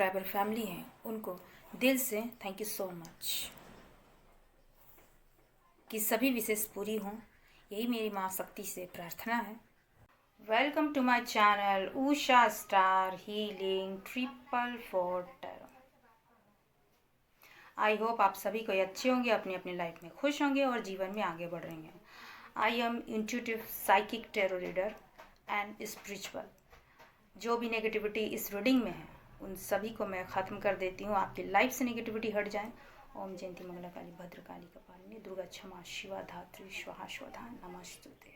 Subscriber family हैं उनको दिल से थैंक यू सो मच कि सभी विशेष पूरी हों, यही मेरी माँ शक्ति से प्रार्थना है। Welcome to my channel Usha star healing 444 tarot. I hope आप सभी कोई अच्छे होंगे, अपनी अपनी लाइफ में खुश होंगे और जीवन में आगे बढ़ रहे हैं। I am intuitive psychic tarot reader and spiritual. जो भी नेगेटिविटी इस रीडिंग में है उन सभी को मैं ख़त्म कर देती हूँ। आपकी लाइफ से नेगेटिविटी हट जाए। ओम जयंती मंगला काली भद्र काली कपालिनी दुर्गा क्षमा शिवा धात्री स्वाहा स्वधा नमस्तुते।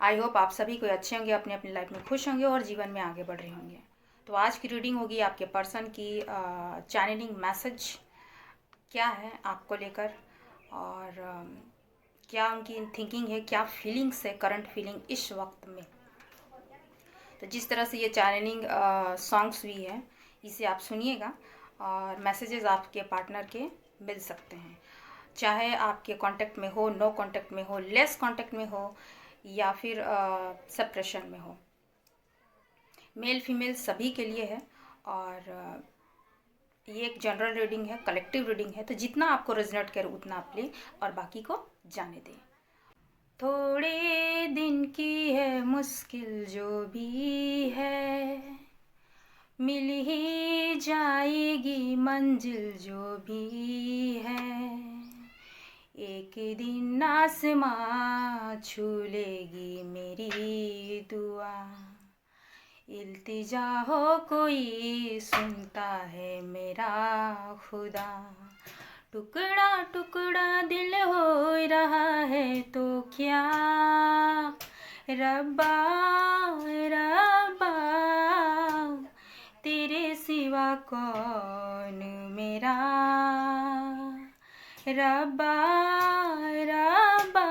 आई होप आप सभी कोई अच्छे होंगे, अपने अपनी लाइफ में खुश होंगे और जीवन में आगे बढ़ रहे होंगे। तो आज की रीडिंग होगी आपके पर्सन की चैनलिंग मैसेज क्या है आपको लेकर, और क्या उनकी थिंकिंग है, क्या फीलिंग्स है, करंट फीलिंग इस वक्त में। तो जिस तरह से ये चैनलिंग सॉन्ग्स भी है इसे आप सुनिएगा और मैसेजेस आपके पार्टनर के मिल सकते हैं, चाहे आपके कांटेक्ट में हो, नो कांटेक्ट में हो, लेस कांटेक्ट में हो या फिर सेपरेशन में हो। मेल फीमेल सभी के लिए है और ये एक जनरल रीडिंग है, कलेक्टिव रीडिंग है। तो जितना आपको रेजोनेट करे उतना आप लें और बाकी को जाने दें। थोड़े दिन की है मुश्किल जो भी है, मिल ही जाएगी मंजिल जो भी है। एक दिन आसमां छू लेगी मेरी दुआ, इल्तिजा हो कोई सुनता है मेरा खुदा। टुकड़ा टुकड़ा दिल हो रहा है तो क्या, रब्बा रब्बा तेरे सिवा कौन मेरा, रब्बा रब्बा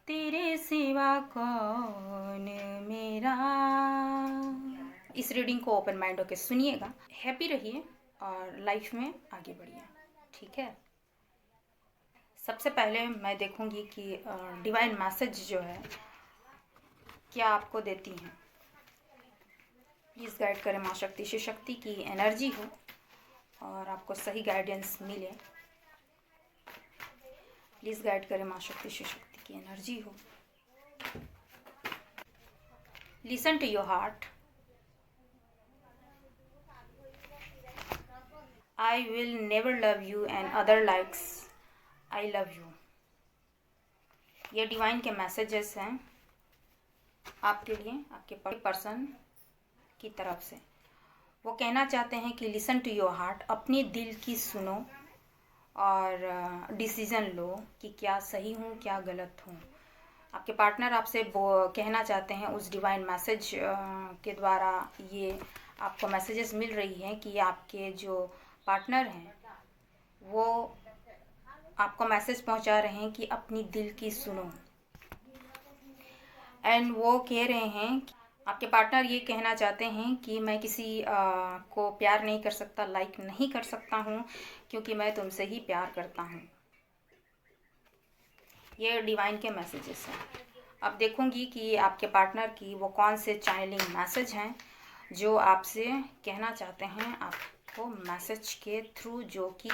तेरे सिवा कौन मेरा। इस रीडिंग को ओपन माइंड होकर सुनिएगा, हैप्पी रहिए और लाइफ में आगे बढ़िए, ठीक है। सबसे पहले मैं देखूंगी कि डिवाइन मैसेज जो है क्या आपको देती हैं। प्लीज़ गाइड करें माँ शक्ति से, शक्ति की एनर्जी हो और आपको सही गाइडेंस मिले। प्लीज़ गाइड करें माँ शक्ति से, शक्ति की एनर्जी हो। Listen to your heart. I will never love you and other likes I love you। ये डिवाइन के मैसेजेस हैं आपके लिए, आपके पर्सन की तरफ से। वो कहना चाहते हैं कि लिसन टू योर हार्ट, अपने दिल की सुनो और डिसीज़न लो कि क्या सही हूँ क्या गलत हूँ। आपके पार्टनर आपसे कहना चाहते हैं उस डिवाइन मैसेज के द्वारा। ये आपको मैसेजेस मिल रही हैं कि आपके जो पार्टनर हैं वो आपको मैसेज पहुंचा रहे हैं कि अपनी दिल की सुनो। एंड वो कह रहे हैं, आपके पार्टनर ये कहना चाहते हैं कि मैं किसी को प्यार नहीं कर सकता, लाइक नहीं कर सकता हूँ, क्योंकि मैं तुमसे ही प्यार करता हूँ। ये डिवाइन के मैसेजेस हैं। अब देखूंगी कि आपके पार्टनर की वो कौन से चैनलिंग मैसेज हैं जो आपसे कहना चाहते हैं आपको मैसेज के थ्रू, जो कि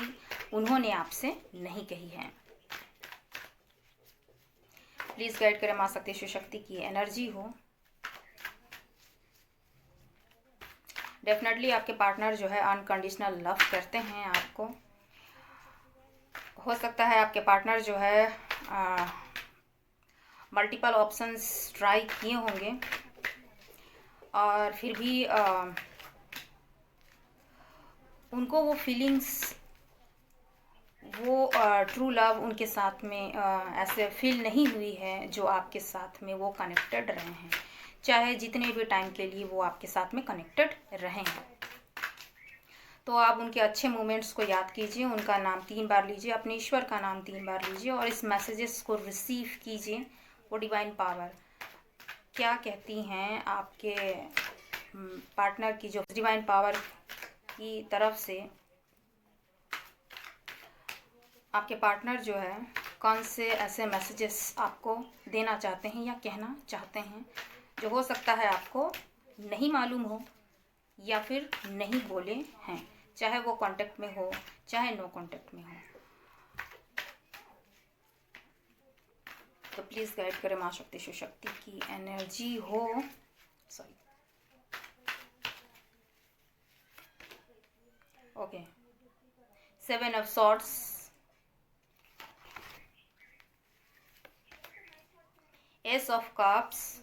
उन्होंने आपसे नहीं कही है। प्लीज़ गाइड करें माँ शक्ति शिव शक्ति की एनर्जी हो। डेफिनेटली आपके पार्टनर जो है अनकंडीशनल लव करते हैं आपको। हो सकता है आपके पार्टनर जो है मल्टीपल ऑप्शंस ट्राई किए होंगे और फिर भी उनको वो फीलिंग्स, वो ट्रू लव उनके साथ में ऐसे फील नहीं हुई है जो आपके साथ में वो कनेक्टेड रहे हैं, चाहे जितने भी टाइम के लिए वो आपके साथ में कनेक्टेड रहे हैं। तो आप उनके अच्छे मोमेंट्स को याद कीजिए, उनका नाम 3 बार लीजिए, अपने ईश्वर का नाम 3 बार लीजिए और इस मैसेजेस को रिसीव कीजिए। वो डिवाइन पावर क्या कहती हैं आपके पार्टनर की, जो डिवाइन पावर की तरफ से आपके पार्टनर जो है कौन से ऐसे मैसेजेस आपको देना चाहते हैं या कहना चाहते हैं जो हो सकता है आपको नहीं मालूम हो या फिर नहीं बोले हैं, चाहे वो कांटेक्ट में हो चाहे नो कांटेक्ट में हो। तो प्लीज़ गाइड करें माँ शक्ति शिव शक्ति की एनर्जी हो। Sorry, okay. 7 of swords, ace of cups,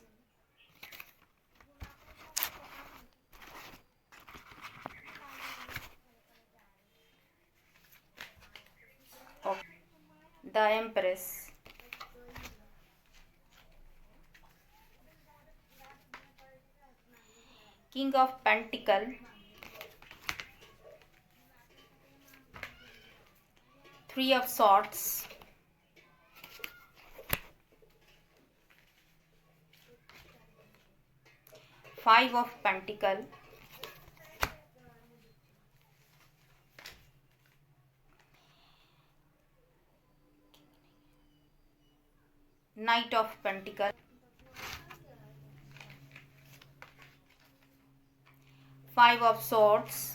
the empress, king of pentacle, 3 of swords, 5 of pentacle, knight of pentacle, 5 of swords,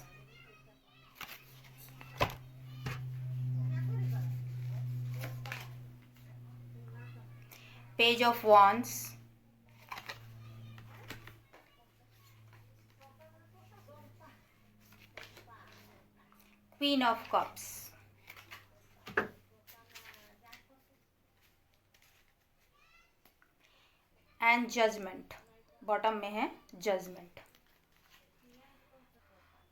page of wands, queen of cups, and judgement. Bottom में है judgement.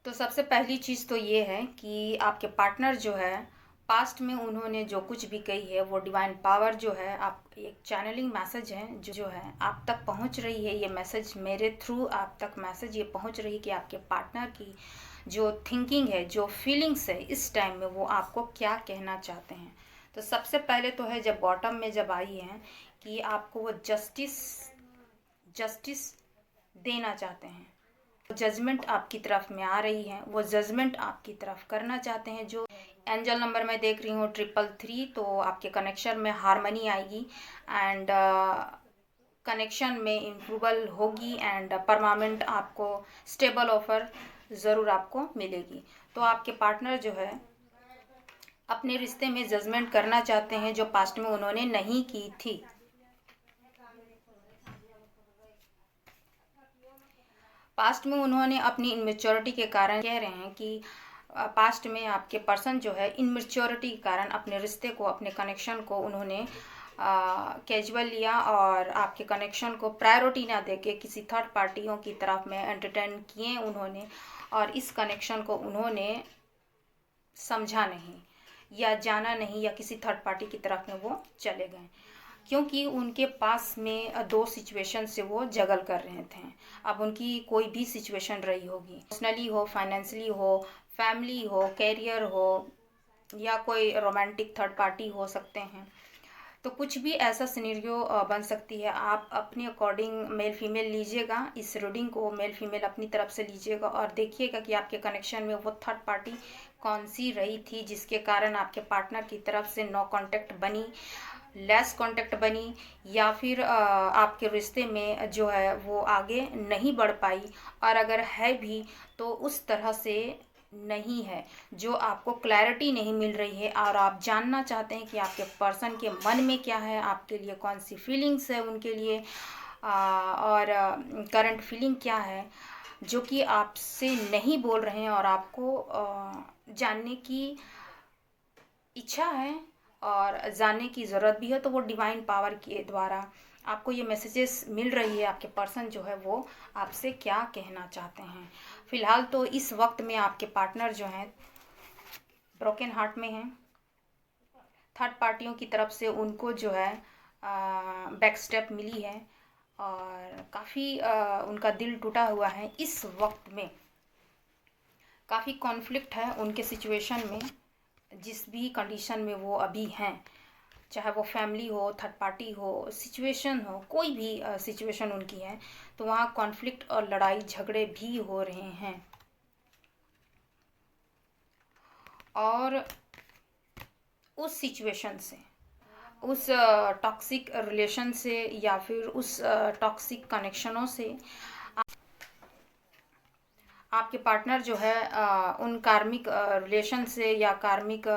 तो सबसे पहली चीज़ तो ये है कि आपके पार्टनर जो है, पास्ट में उन्होंने जो कुछ भी कही है वो डिवाइन पावर जो है, आप एक चैनलिंग मैसेज है जो है आप तक पहुंच रही है। ये मैसेज मेरे थ्रू आप तक मैसेज ये पहुंच रही है कि आपके पार्टनर की जो थिंकिंग है, जो फीलिंग्स है इस टाइम में, वो आपको क्या कहना चाहते हैं। तो सबसे पहले तो है, जब बॉटम में जब आई है कि आपको वो जस्टिस देना चाहते हैं, जजमेंट आपकी तरफ में आ रही है, वो जजमेंट आपकी तरफ करना चाहते हैं। जो एंजल नंबर मैं देख रही हूँ 333, तो आपके कनेक्शन में हारमनी आएगी एंड कनेक्शन में इम्प्रूवल होगी एंड परमानेंट आपको स्टेबल ऑफर ज़रूर आपको मिलेगी। तो आपके पार्टनर जो है अपने रिश्ते में जजमेंट करना चाहते हैं जो पास्ट में उन्होंने नहीं की थी। पास्ट में उन्होंने अपनी इनमेच्योरिटी के कारण, कह रहे हैं कि पास्ट में आपके पर्सन जो है इनमेच्योरिटी के कारण अपने रिश्ते को, अपने कनेक्शन को उन्होंने कैजुअल लिया और आपके कनेक्शन को प्रायोरिटी ना देके किसी थर्ड पार्टियों की तरफ में एंटरटेन किए उन्होंने, और इस कनेक्शन को उन्होंने समझा नहीं या जाना नहीं या किसी थर्ड पार्टी की तरफ में वो चले गए, क्योंकि उनके पास में 2 सिचुएशन से वो जगल कर रहे थे। अब उनकी कोई भी सिचुएशन रही होगी, पर्सनली हो, फाइनेंशियली हो, फैमिली हो, कैरियर हो, या कोई रोमांटिक थर्ड पार्टी हो सकते हैं। तो कुछ भी ऐसा सिनेरियो बन सकती है। आप अपने अकॉर्डिंग मेल फीमेल लीजिएगा, इस रीडिंग को मेल फीमेल अपनी तरफ से लीजिएगा और देखिएगा कि आपके कनेक्शन में वो थर्ड पार्टी कौन सी रही थी जिसके कारण आपके पार्टनर की तरफ से नो कांटेक्ट बनी, लेस कांटेक्ट बनी, या फिर आपके रिश्ते में जो है वो आगे नहीं बढ़ पाई, और अगर है भी तो उस तरह से नहीं है जो आपको क्लैरिटी नहीं मिल रही है, और आप जानना चाहते हैं कि आपके पर्सन के मन में क्या है, आपके लिए कौन सी फीलिंग्स है उनके लिए, और करंट फीलिंग क्या है जो कि आपसे नहीं बोल रहे हैं और आपको जानने की इच्छा है और जानने की ज़रूरत भी है। तो वो डिवाइन पावर के द्वारा आपको ये मैसेजेस मिल रही है, आपके पर्सन जो है वो आपसे क्या कहना चाहते हैं। फिलहाल तो इस वक्त में आपके पार्टनर जो हैं ब्रोकन हार्ट में हैं, थर्ड पार्टियों की तरफ से उनको जो है बैक स्टेप मिली है और काफ़ी उनका दिल टूटा हुआ है। इस वक्त में काफ़ी कॉन्फ्लिक्ट है उनके सिचुएशन में, जिस भी कंडीशन में वो अभी हैं, चाहे वो फैमिली हो, थर्ड पार्टी हो, सिचुएशन हो, कोई भी सिचुएशन उनकी है, तो वहाँ कॉन्फ्लिक्ट और लड़ाई झगड़े भी हो रहे हैं। और उस सिचुएशन से, उस टॉक्सिक रिलेशन से या फिर उस टॉक्सिक कनेक्शनों से आपके पार्टनर जो है उन कार्मिक रिलेशन से या कार्मिक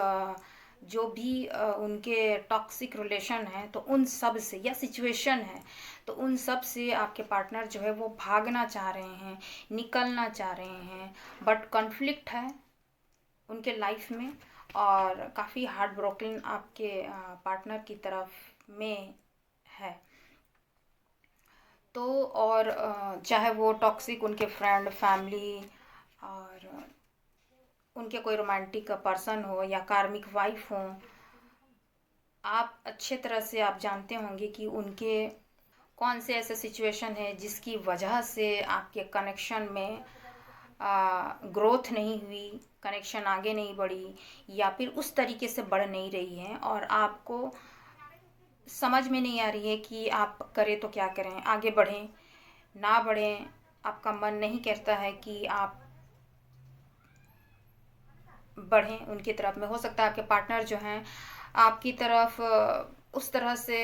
जो भी उनके टॉक्सिक रिलेशन है तो उन सब से या सिचुएशन है तो उन सब से आपके पार्टनर जो है वो भागना चाह रहे हैं, निकलना चाह रहे हैं, बट कॉन्फ्लिक्ट है उनके लाइफ में और काफ़ी हार्ट ब्रोकन आपके पार्टनर की तरफ में है। तो और चाहे वो टॉक्सिक उनके फ्रेंड, फैमिली और उनके कोई रोमांटिक पर्सन हो या कार्मिक वाइफ हो, आप अच्छे तरह से आप जानते होंगे कि उनके कौन से ऐसे सिचुएशन है जिसकी वजह से आपके कनेक्शन में ग्रोथ नहीं हुई, कनेक्शन आगे नहीं बढ़ी या फिर उस तरीके से बढ़ नहीं रही है और आपको समझ में नहीं आ रही है कि आप करें तो क्या करें, आगे बढ़ें ना बढ़ें। आपका मन नहीं करता है कि आप बढ़ें उनकी तरफ में। हो सकता है आपके पार्टनर जो हैं आपकी तरफ उस तरह से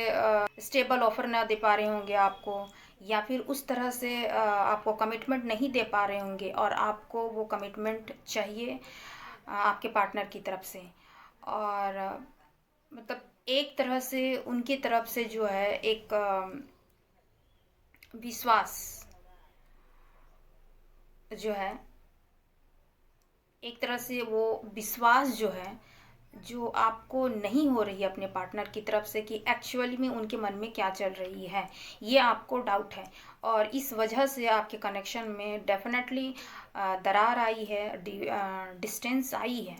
स्टेबल ऑफर ना दे पा रहे होंगे आपको या फिर उस तरह से आपको कमिटमेंट नहीं दे पा रहे होंगे और आपको वो कमिटमेंट चाहिए आपके पार्टनर की तरफ से। और मतलब एक तरह से उनकी तरफ से जो है एक विश्वास जो है, एक तरह से वो विश्वास जो है जो आपको नहीं हो रही है अपने पार्टनर की तरफ से कि एक्चुअली में उनके मन में क्या चल रही है, ये आपको डाउट है और इस वजह से आपके कनेक्शन में डेफिनेटली दरार आई है, डिस्टेंस आई है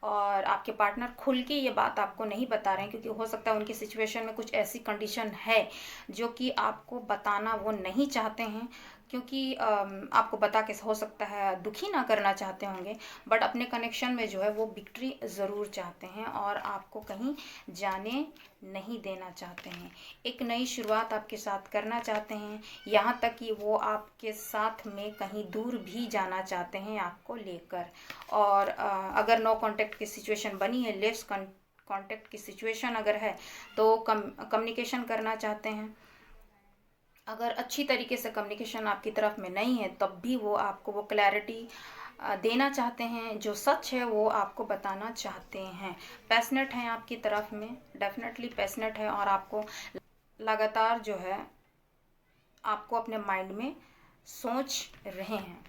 और आपके पार्टनर खुल के ये बात आपको नहीं बता रहे हैं क्योंकि हो सकता है उनकी सिचुएशन में कुछ ऐसी कंडीशन है जो कि आपको बताना वो नहीं चाहते हैं क्योंकि आपको बता के हो सकता है दुखी ना करना चाहते होंगे, बट अपने कनेक्शन में जो है वो विक्ट्री ज़रूर चाहते हैं और आपको कहीं जाने नहीं देना चाहते हैं। एक नई शुरुआत आपके साथ करना चाहते हैं, यहाँ तक कि वो आपके साथ में कहीं दूर भी जाना चाहते हैं आपको लेकर। और अगर नो कांटेक्ट की सिचुएशन बनी है, लेस कांटेक्ट की सिचुएशन अगर है तो कम्युनिकेशन करना चाहते हैं। अगर अच्छी तरीके से कम्युनिकेशन आपकी तरफ में नहीं है तब भी वो आपको वो क्लैरिटी देना चाहते हैं, जो सच है वो आपको बताना चाहते हैं। पैशनेट हैं आपकी तरफ में, डेफिनेटली पैशनेट है और आपको लगातार जो है आपको अपने माइंड में सोच रहे हैं।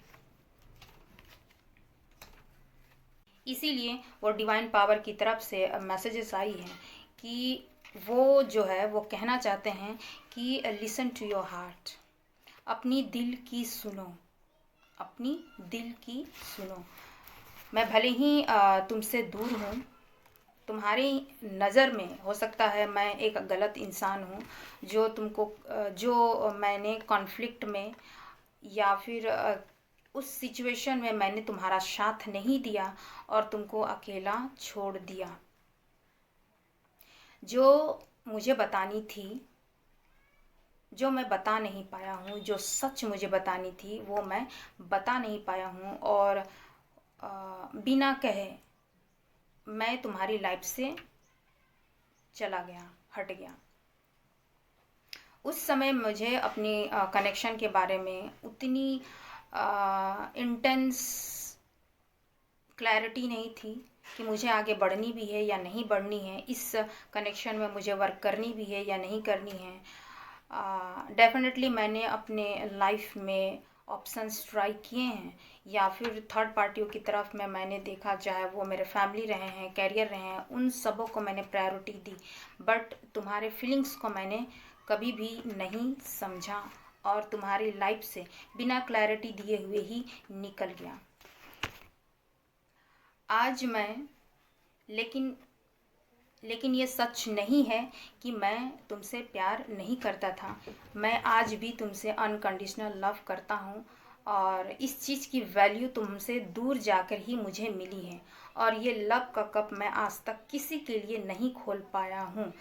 इसीलिए वो डिवाइन पावर की तरफ से मैसेजेस आई हैं कि वो जो है वो कहना चाहते हैं कि लिसन टू योर हार्ट, अपनी दिल की सुनो, अपनी दिल की सुनो। मैं भले ही तुमसे दूर हूँ, तुम्हारी नज़र में हो सकता है मैं एक गलत इंसान हूँ जो तुमको जो मैंने कॉन्फ्लिक्ट में या फिर उस सिचुएशन में मैंने तुम्हारा साथ नहीं दिया और तुमको अकेला छोड़ दिया। जो मुझे बतानी थी, जो मैं बता नहीं पाया हूँ, जो सच मुझे बतानी थी वो मैं बता नहीं पाया हूँ और बिना कहे मैं तुम्हारी लाइफ से चला गया, हट गया। उस समय मुझे अपनी कनेक्शन के बारे में उतनी इंटेंस क्लैरिटी नहीं थी कि मुझे आगे बढ़नी भी है या नहीं बढ़नी है, इस कनेक्शन में मुझे वर्क करनी भी है या नहीं करनी है। डेफिनेटली मैंने अपने लाइफ में ऑप्शंस ट्राई किए हैं या फिर थर्ड पार्टियों की तरफ में मैंने देखा, चाहे वो मेरे फैमिली रहे हैं, कैरियर रहे हैं, उन सबों को मैंने प्रायोरिटी दी, बट तुम्हारे फीलिंग्स को मैंने कभी भी नहीं समझा और तुम्हारी लाइफ से बिना क्लैरिटी दिए हुए ही निकल गया। आज मैं लेकिन ये सच नहीं है कि मैं तुमसे प्यार नहीं करता था। मैं आज भी तुमसे अनकंडीशनल लव करता हूँ और इस चीज़ की वैल्यू तुमसे दूर जाकर ही मुझे मिली है और ये लव का कप मैं आज तक किसी के लिए नहीं खोल पाया हूँ।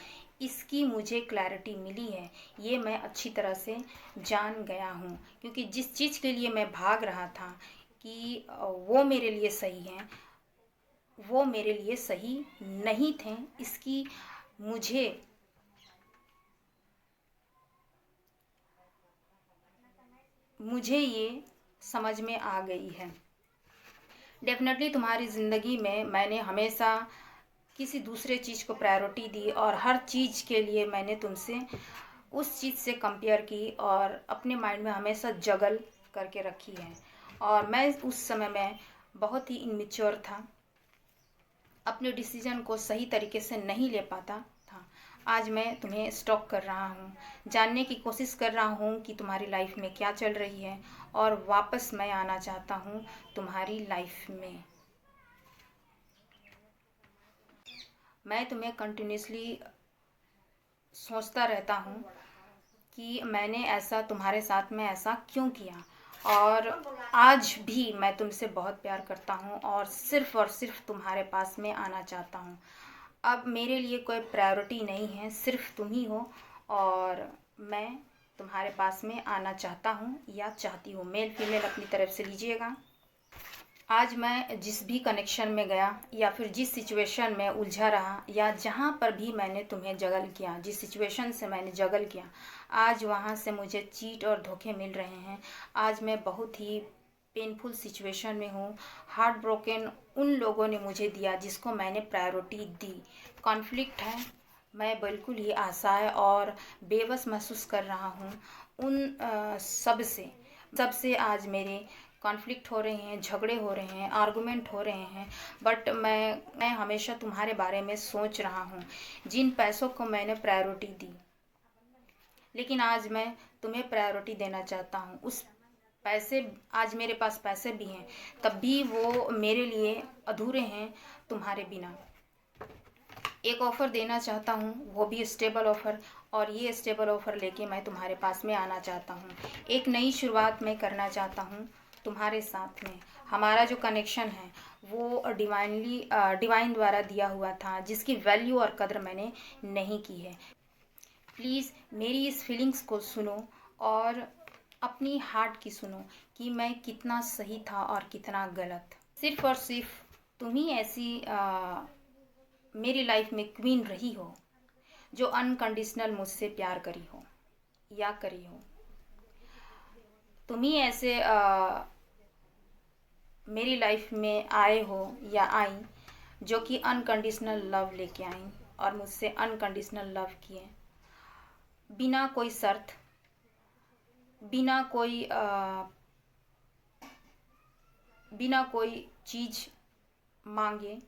इसकी मुझे क्लैरिटी मिली है, ये मैं अच्छी तरह से जान गया हूँ क्योंकि जिस चीज़ के लिए मैं भाग रहा था कि वो मेरे लिए सही है, वो मेरे लिए सही नहीं थे। इसकी मुझे मुझे ये समझ में आ गई है। डेफ़िनेटली तुम्हारी ज़िंदगी में मैंने हमेशा किसी दूसरे चीज़ को प्रायोरिटी दी और हर चीज़ के लिए मैंने तुमसे उस चीज़ से कंपेयर की और अपने माइंड में हमेशा जगल करके रखी है। और मैं उस समय में बहुत ही इमेच्योर था, अपने डिसीजन को सही तरीके से नहीं ले पाता था। आज मैं तुम्हें स्टॉक कर रहा हूँ, जानने की कोशिश कर रहा हूँ कि तुम्हारी लाइफ में क्या चल रही है, और वापस मैं आना चाहता हूँ तुम्हारी लाइफ में। मैं तुम्हें कंटिन्यूसली सोचता रहता हूँ कि मैंने ऐसा तुम्हारे साथ में ऐसा क्यों किया, और आज भी मैं तुमसे बहुत प्यार करता हूँ और सिर्फ तुम्हारे पास में आना चाहता हूँ। अब मेरे लिए कोई प्रायोरिटी नहीं है, सिर्फ तुम ही हो, और मैं तुम्हारे पास में आना चाहता हूँ या चाहती हूँ। मेल फीमेल अपनी तरफ से लीजिएगा। आज मैं जिस भी कनेक्शन में गया या फिर जिस सिचुएशन में उलझा रहा या जहाँ पर भी मैंने तुम्हें जगल किया, जिस सिचुएशन से मैंने जगल किया, आज वहाँ से मुझे चीट और धोखे मिल रहे हैं। आज मैं बहुत ही पेनफुल सिचुएशन में हूँ। हार्ट ब्रोकन उन लोगों ने मुझे दिया जिसको मैंने प्रायोरिटी दी। कॉन्फ्लिक्ट है, मैं बिल्कुल ही असहाय और बेबस महसूस कर रहा हूँ उन सबसे आज मेरे कॉन्फ्लिक्ट हो रहे हैं, झगड़े हो रहे हैं, आर्गुमेंट हो रहे हैं। बट मैं हमेशा तुम्हारे बारे में सोच रहा हूँ, जिन पैसों को मैंने प्रायोरिटी दी, लेकिन आज मैं तुम्हें प्रायोरिटी देना चाहता हूँ। उस पैसे, आज मेरे पास पैसे भी हैं, तब भी वो मेरे लिए अधूरे हैं तुम्हारे बिना। एक ऑफ़र देना चाहता हूँ, वो भी स्टेबल ऑफ़र, और ये स्टेबल ऑफ़र लेके मैं तुम्हारे पास में आना चाहता हूँ। एक नई शुरुआत मैं करना चाहता हूँ तुम्हारे साथ में। हमारा जो कनेक्शन है वो डिवाइन द्वारा दिया हुआ था, जिसकी वैल्यू और कदर मैंने नहीं की है। प्लीज़ मेरी इस फीलिंग्स को सुनो और अपनी हार्ट की सुनो कि मैं कितना सही था और कितना गलत। सिर्फ़ और सिर्फ तुम ही ऐसी मेरी लाइफ में क्वीन रही हो जो अनकंडीशनल मुझसे प्यार करी हो या करी हो। तुम ही ऐसे मेरी लाइफ में आए हो या आई जो कि अनकंडीशनल लव लेके आई और मुझसे अनकंडीशनल लव किए, बिना कोई शर्त, बिना कोई चीज़ मांगे।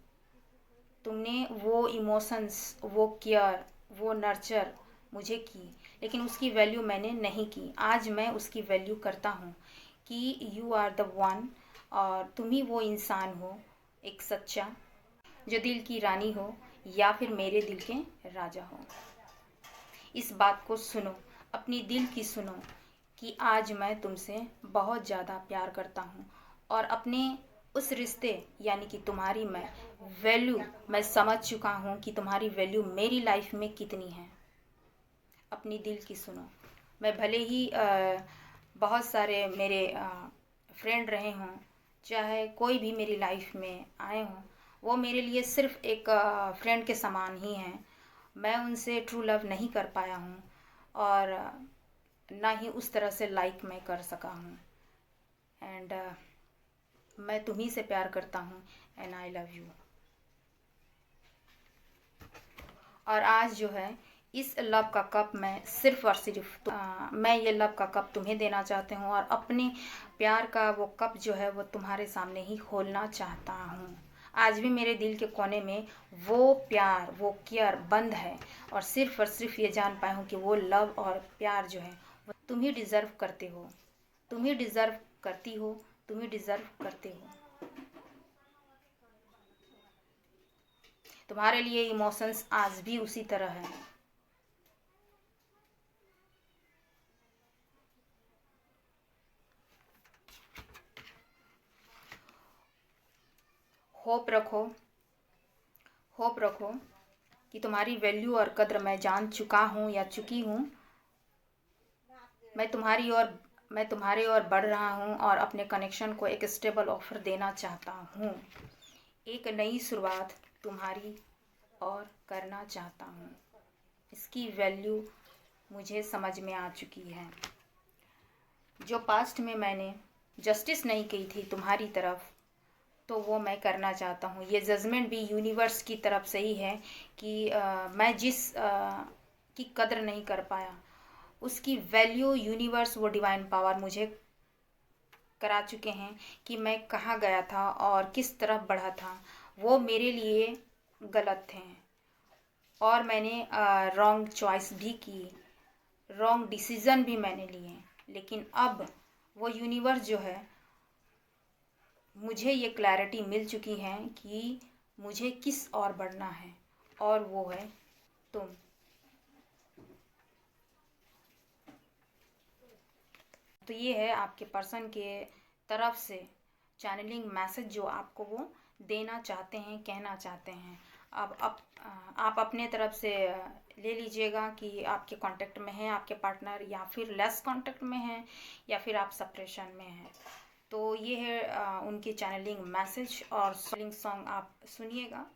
तुमने वो इमोशंस, वो केयर, वो नर्चर मुझे की, लेकिन उसकी वैल्यू मैंने नहीं की। आज मैं उसकी वैल्यू करता हूँ कि यू आर द वन, और तुम ही वो इंसान हो, एक सच्चा, जो दिल की रानी हो या फिर मेरे दिल के राजा हो। इस बात को सुनो, अपनी दिल की सुनो कि आज मैं तुमसे बहुत ज़्यादा प्यार करता हूँ, और अपने उस रिश्ते यानी कि तुम्हारी वैल्यू मैं समझ चुका हूँ कि तुम्हारी वैल्यू मेरी लाइफ में कितनी है। अपनी दिल की सुनो। मैं भले ही बहुत सारे मेरे फ्रेंड रहे हों, चाहे कोई भी मेरी लाइफ में आए हों, वो मेरे लिए सिर्फ एक फ्रेंड के समान ही हैं। मैं उनसे ट्रू लव नहीं कर पाया हूँ, और ना ही उस तरह से लाइक मैं कर सका हूँ। एंड मैं तुम्ही से प्यार करता हूँ, एंड आई लव यू। और आज जो है इस लव का कप मैं सिर्फ और सिर्फ मैं ये लव का कप तुम्हें देना चाहती हूँ, और अपने प्यार का वो कप जो है वो तुम्हारे सामने ही खोलना चाहता हूँ। आज भी मेरे दिल के कोने में वो प्यार, वो केयर बंद है, और सिर्फ ये जान पाई हूँ कि वो लव और प्यार जो है वो तुम ही डिज़र्व करते हो, तुम ही डिज़र्व करती हो, तुम ही डिज़र्व करते हो। तुम्हारे लिए इमोशंस आज भी उसी तरह है। होप रखो, होप रखो कि तुम्हारी वैल्यू और कद्र मैं जान चुका हूँ या चुकी हूँ। मैं तुम्हारी ओर बढ़ रहा हूँ और अपने कनेक्शन को एक स्टेबल ऑफर देना चाहता हूँ। एक नई शुरुआत तुम्हारी और करना चाहता हूँ। इसकी वैल्यू मुझे समझ में आ चुकी है। जो पास्ट में मैंने जस्टिस नहीं की थी तुम्हारी तरफ, तो वो मैं करना चाहता हूँ। ये जजमेंट भी यूनिवर्स की तरफ से ही है कि मैं जिस की कदर नहीं कर पाया, उसकी वैल्यू यूनिवर्स, वो डिवाइन पावर मुझे करा चुके हैं कि मैं कहाँ गया था और किस तरफ बढ़ा था। वो मेरे लिए गलत थे और मैंने रॉन्ग चॉइस भी की, रॉन्ग डिसीज़न भी मैंने लिए। लेकिन अब वो यूनिवर्स जो है, मुझे ये क्लैरिटी मिल चुकी है कि मुझे किस और बढ़ना है, और वो है तुम। तो ये है आपके पर्सन के तरफ से चैनलिंग मैसेज जो आपको वो देना चाहते हैं, कहना चाहते हैं। अब आप अपने तरफ से ले लीजिएगा कि आपके कांटेक्ट में है आपके पार्टनर, या फिर लेस कांटेक्ट में है, या फिर आप सेपरेशन में हैं। तो ये है उनकी चैनलिंग मैसेज। और सॉलिंग सॉन्ग आप सुनिएगा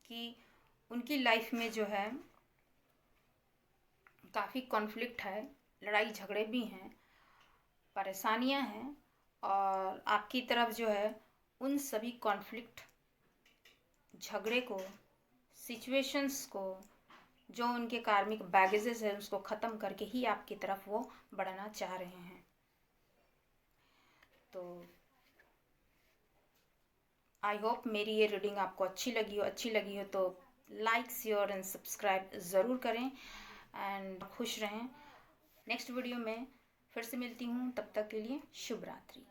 कि उनकी लाइफ में जो है काफ़ी कॉन्फ्लिक्ट है, लड़ाई झगड़े भी हैं, परेशानियां हैं, और आपकी तरफ जो है उन सभी कॉन्फ्लिक्ट, झगड़े को, सिचुएशंस को, जो उनके कार्मिक बैगेजेस है, उसको ख़त्म करके ही आपकी तरफ वो बढ़ना चाह रहे हैं। तो आई होप मेरी ये रीडिंग आपको अच्छी लगी हो तो लाइक, शेयर एंड सब्सक्राइब ज़रूर करें, एंड खुश रहें। नेक्स्ट वीडियो में फिर से मिलती हूँ, तब तक के लिए शुभ रात्रि।